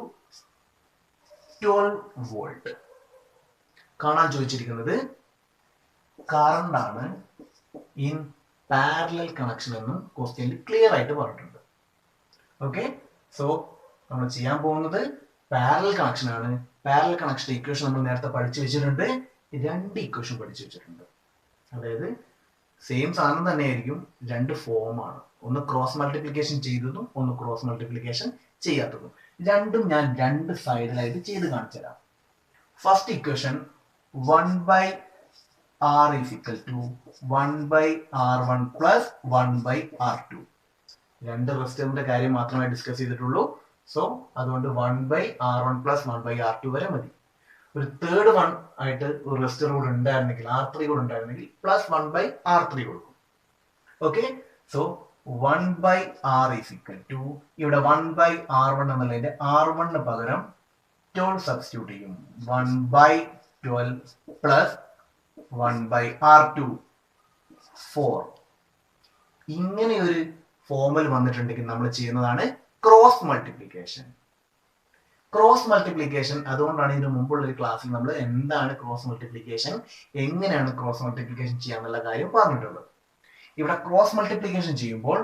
12 volt. കാണാൻ ചോദിച്ചിരിക്കുന്നത് കറണ്ട് ആണ് ഇൻ പാരലൽ കണക്ഷൻ എന്നും ക്വസ്റ്റ്യനിൽ ക്ലിയർ ആയിട്ട് പറഞ്ഞിട്ടുണ്ട്. ഓക്കെ, സോ നമ്മൾ ചെയ്യാൻ പോകുന്നത് പാരലൽ കണക്ഷൻ ആണ്. പാരലൽ കണക്ഷൻ ഇക്വേഷൻ നമ്മൾ നേരത്തെ പഠിച്ചു വെച്ചിട്ടുണ്ട്. രണ്ട് ഇക്വേഷൻ പഠിച്ചു വെച്ചിട്ടുണ്ട്. അതായത് സെയിം സാധനം തന്നെയായിരിക്കും, രണ്ട് ഫോമാണ്. ഒന്ന് ക്രോസ് മൾട്ടിപ്ലിക്കേഷൻ ചെയ്തതും ഒന്ന് ക്രോസ് മൾട്ടിപ്ലിക്കേഷൻ ചെയ്യാത്തതും. രണ്ടും ഞാൻ രണ്ട് സൈഡിലായിട്ട് ചെയ്ത് കാണിച്ചു തരാം. First equation 1 by R is equal to 1 by R1 plus 1 by R2. രണ്ട് റെസിസ്റ്ററിന്റെ കാര്യം മാത്രമേ ഡിസ്കസ് ചെയ്തിട്ടുള്ളൂ. സോ അതുകൊണ്ട് 1 by R1 plus 1 by R2 വരെ മതി. ഒരു തേർഡ് വൺ ആയിട്ട് ഒരു റെസിസ്റ്റർ കൂടെ ഉണ്ടായിരുന്നെങ്കിൽ R3 കൂടെ ഉണ്ടായിരുന്നെങ്കിൽ പ്ലസ് 1 by R3 കൊടുക്കും. Okay, so 1 by R is equal to ഇവിടെ 1 by R1 എന്നുള്ളതിന്റെ R1 പകരം 12 സബ്സ്റ്റിറ്റ്യൂട്ട് ചെയ്യും. 1 by 12 plus 1 by R2 4. ഇങ്ങനെ ഒരു ഫോമിൽ വന്നിട്ടുണ്ടെങ്കിൽ നമ്മൾ ചെയ്യുന്നതാണ് ക്രോസ് മൾട്ടിപ്ലിക്കേഷൻ. ക്രോസ് മൾട്ടിപ്ലിക്കേഷൻ അതുകൊണ്ടാണ് ഇതിനു മുമ്പുള്ള ഒരു ക്ലാസ്സിൽ നമ്മൾ എന്താണ് ക്രോസ് മൾട്ടിപ്ലിക്കേഷൻ, എങ്ങനെയാണ് ക്രോസ് മൾട്ടിപ്ലിക്കേഷൻ ചെയ്യാന്നുള്ള കാര്യം പറഞ്ഞിട്ടുള്ളത്. ഇവിടെ ക്രോസ് മൾട്ടിപ്ലിക്കേഷൻ ചെയ്യുമ്പോൾ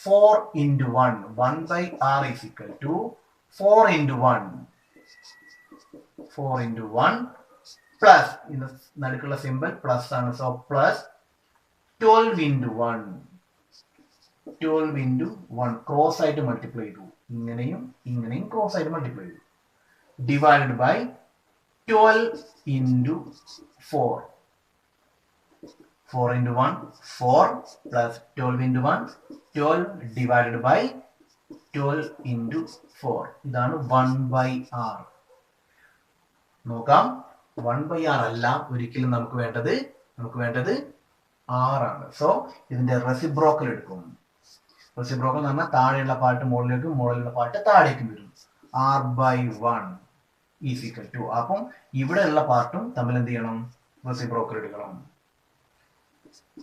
4 into 1 1 by R is equal to 4 into 1 4 into 1 plus in the നടുക്കുള്ള സിമ്പിൾ പ്ലസ് ആണ്. So plus 12 into 1 12 into 1 cross ആയിട്ട് മൾട്ടിപ്ലൈ ചെയ്തു. ഇങ്ങനെയും ഇങ്ങനെയും ക്രോസ് ആയിട്ട് മൾട്ടിപ്ലൈ ചെയ്തു. Divided by 12 into 4 into 1 4 plus 12 into 1 12 divided by 12 into 4. ഇതാണ് 1/r. നോക്കാം, 1/r അല്ല ഒരിക്കലും നമുക്ക് വേണ്ടത് r ആണ്. സോ ഇതിന്റെ റെസിപ്രോക്കൽ എടുക്കും. റെസിപ്രോക്കൽ എന്ന് പറഞ്ഞാൽ താഴെയുള്ള പാർട്ട് മുകളിലേക്കും മുകളിലുള്ള പാർട്ട് താഴേക്കും വരും. r/1 ഈസ് ഈക്വൽ ടു, അപ്പം ഇവിടെയുള്ള പാർട്ടും തമ്മിൽ എന്ത് ചെയ്യണം? റെസിപ്രോക്കൽ എടുക്കണം.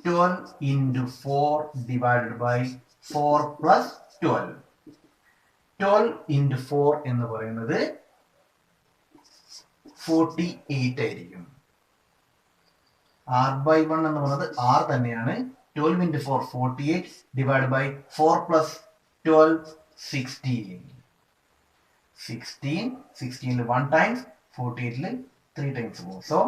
12 into 4 divided by 4 plus 12. 12 into 4 എന്ന് പറയുന്നത് 48 ആയിരിക്കും. r/1 എന്ന് പറയുന്നത് r തന്നെയാണ്. 12 into 4 48 divided by 4 plus 12 16. 16 1 times, 48 3 times more. So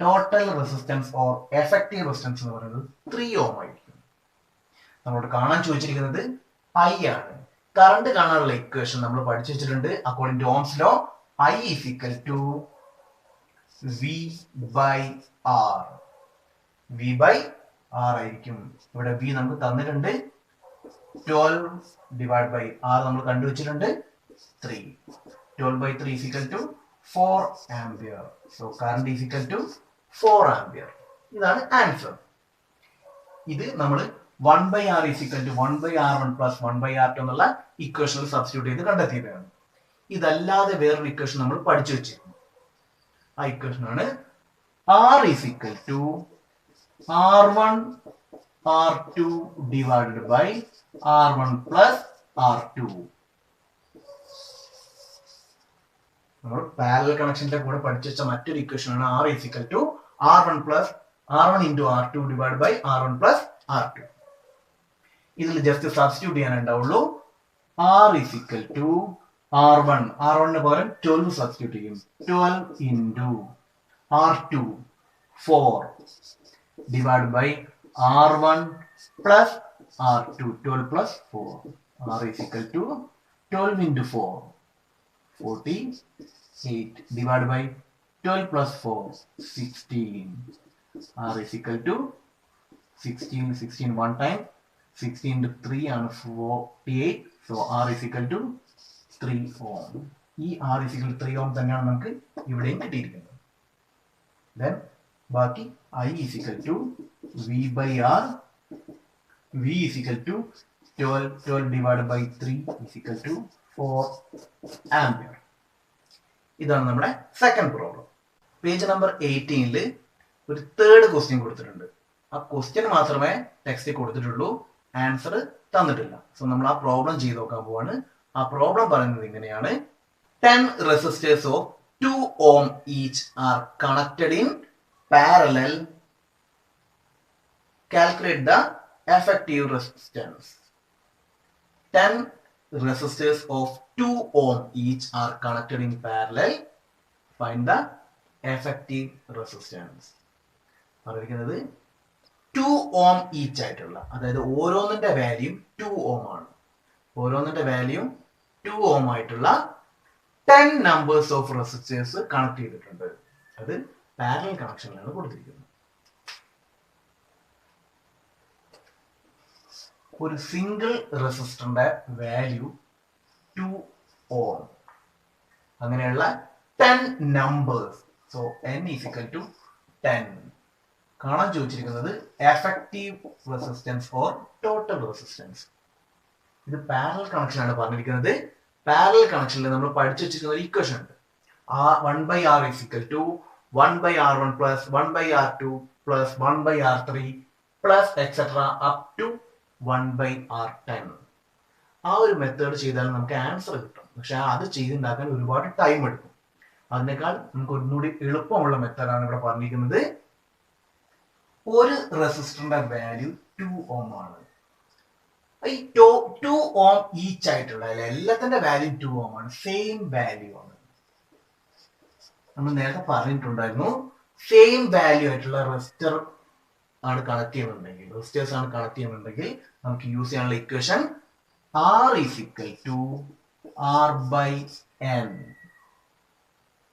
total resistance or effective resistance എന്ന് പറയുന്നത് 3 ohm ആയിരിക്കും. നമ്മളോട് കാണാൻ ചോദിച്ചിരിക്കുന്നത് I ആണ്. കറണ്ട് കാണാനുള്ള ഇക്വേഷൻ നമ്മൾ പഠിച്ചു വെച്ചിട്ടുണ്ട്. According to Ohm's law, I is equal to V/R. V/R ആയിരിക്കും. ഇവിടെ V നമുക്ക് തന്നിട്ടുണ്ട്. 12 divided by R നമ്മൾ കണ്ടുവച്ചിട്ടുണ്ട് 3. 12/3 is equal to 4 ampere. So current is equal to 4 ampere. ഇതാണ് ആൻസർ. ഇത് നമ്മൾ 1/R is equal to 1/R1 plus 1/R2 എന്നുള്ള ഇക്വേഷനിൽ സബ്സ്റ്റിറ്റ്യൂട്ട് ചെയ്ത് കണ്ടെത്തിയതാണ്. ഇതല്ലാതെ വേറൊരു ഇക്വേഷൻ നമ്മൾ പഠിച്ചു വെച്ചിരുന്നു. ആ ഇക്വേഷനാണ് R is equal to R1 R2 divided by R1 plus R2. നമ്മൾ പാരലൽ കണക്ഷന്റെ കൂടെ പഠിച്ചു വെച്ച മറ്റൊരു ഇക്വേഷൻ ആണ് R is equal to R1 into R2 divided by R1 plus R2. ഇതിൽ ജസ്റ്റ് സബ്സ്റ്റിറ്റ്യൂട്ട് ചെയ്യാൻ ഉണ്ടാവുള്ളൂ. R is equal to R1 ന് പകരം 12 സബ്സ്റ്റിറ്റ്യൂട്ട് ചെയ്യും. 12 into R2 4 divided by R1 plus R2 12 plus 4. R is equal to 12 into 4 48 divided by 12 plus 4 16. R is equal to 16 one time, 16 into 3 and 48. So R is equal to 3 ohm. ഈ R is equal to 3 ohm തന്നെയാണ് നമുക്ക് ഇവിടെയും കിട്ടിയിരിക്കുന്നത്. Then ബാക്കി I is equal to V/R. V is equal to 12 divided by 3 is equal to 4 ampere. ഇതാണ് നമ്മുടെ second problem. Page number 18 ഒരു third question കൊടുത്തിട്ടുണ്ട്. ആ ക്വസ്റ്റ്യൻ മാത്രമേ ടെക്സ്റ്റിൽ കൊടുത്തിട്ടുള്ളൂ, ആൻസർ തന്നിട്ടില്ല. സോ നമ്മൾ ആ പ്രോബ്ലം ചെയ്ത് നോക്കാൻ പോവാണ്. ആ പ്രോബ്ലം പറയുന്നത് ഇങ്ങനെയാണ്: 10 resistors of 2 ohm each are connected in parallel. Calculate the effective resistance. 10 resistors of 2 ohm each are connected in parallel. Find the effective resistance. പറഞ്ഞിരിക്കുന്നത് 2 ohm each ആയിട്ടുള്ള, അതായത് ഓരോന്നിന്റെ വാല്യൂ 2 ohm ആണ്. ഓരോന്നിന്റെ വാല്യൂ 2 ohm ആയിട്ടുള്ള 10 numbers of resistors connect ചെയ്തിട്ടുണ്ട്. അത് parallel കണക്ഷനിലാണ് കൊടുത്തിരിക്കുന്നത്. ഒരു single റെസിസ്റ്ററിന്റെ വാല്യൂ 2 ohm. അങ്ങനെയുള്ള 10 numbers. So n is equal to 10. കാണാൻ ചോദിച്ചിരിക്കുന്നത് effective resistance or total resistance. ഇത് പാരലൽ കണക്ഷൻ ആണ് പറഞ്ഞിരിക്കുന്നത്. പാരലൽ കണക്ഷനിൽ നമ്മൾ പഠിച്ചു വെച്ചിരിക്കുന്ന ഒരു ഇക്വേഷൻ ഉണ്ട്. 1/R is equal to 1/R1 plus 1/R2 plus 1/R3 plus etc. up to 1/R10. ആ ഒരു മെത്തേഡ് ചെയ്താൽ നമുക്ക് ആൻസർ കിട്ടും. പക്ഷെ അത് ചെയ്തുണ്ടാക്കാൻ ഒരുപാട് ടൈം എടുക്കും. അതിനേക്കാൾ നമുക്ക് ഒന്നുകൂടി എളുപ്പമുള്ള മെത്തേഡാണ് ഇവിടെ പറഞ്ഞിരിക്കുന്നത്. ഒരു റെസിസ്റ്ററിന്റെ വാല്യൂ 2 ohm ആണ്. ഈ 2 ohm ഈച്ച് ആയിട്ടുള്ള എല്ലാത്തിന്റെ വാല്യൂ 2 ohm ആണ്. സെയിം വാല്യൂ ആണ്. നമ്മൾ നേരത്തെ പറഞ്ഞിട്ടുണ്ടായിരുന്നു, സെയിം വാല്യൂ ആയിട്ടുള്ള റെസിസ്റ്റർ ആണ് കണക്ട് ചെയ്യുന്നുണ്ടെങ്കിൽ, റെസിസ്റ്റേഴ്സ് ആണ് കണക്ട് ചെയ്യുന്നുണ്ടെങ്കിൽ നമുക്ക് യൂസ് ചെയ്യാനുള്ള equation R is equal to R/n.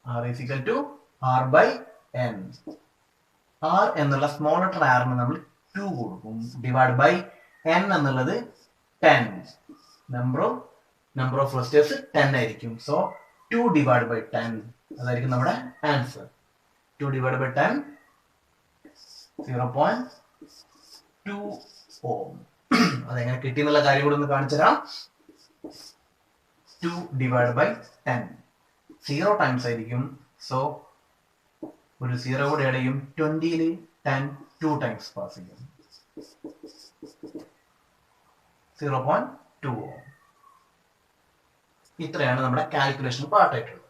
R is equal to R/n. R എന്നുള്ള സ്മോൾ ലെറ്റർ R നമ്മൾ 2 കൊടുക്കും, ഡിവൈഡ് ബൈ n എന്നുള്ളത് 10. നമ്പർ ഓഫ് റെസിസ്റ്റേഴ്സ് 10 ആയിരിക്കും. സോ 2 ഡിവൈഡ് ബൈ 10 അതായിരിക്കും നമ്മുടെ ആൻസർ. 2 ഡിവൈഡ് ബൈ 10 0.2 ഓം. അതെങ്ങനെ കിട്ടിയെന്നുള്ള കാര്യം കൂടെ ഒന്ന് കാണിച്ചു തരാം. 2 ഡിവൈഡ് ബൈ 10 0 ടൈംസ് ആയിരിക്കും. സോ ഒരു 0 കൂടെ ആഡ് ചെയ്യും. 20ൽ 10 2 ടൈംസ് പാസ് ചെയ്യും. 0.2 ഓം. ഇത്രയാണ് നമ്മുടെ കാൽക്കുലേഷൻ പാർട്ടായിട്ടുള്ളത്.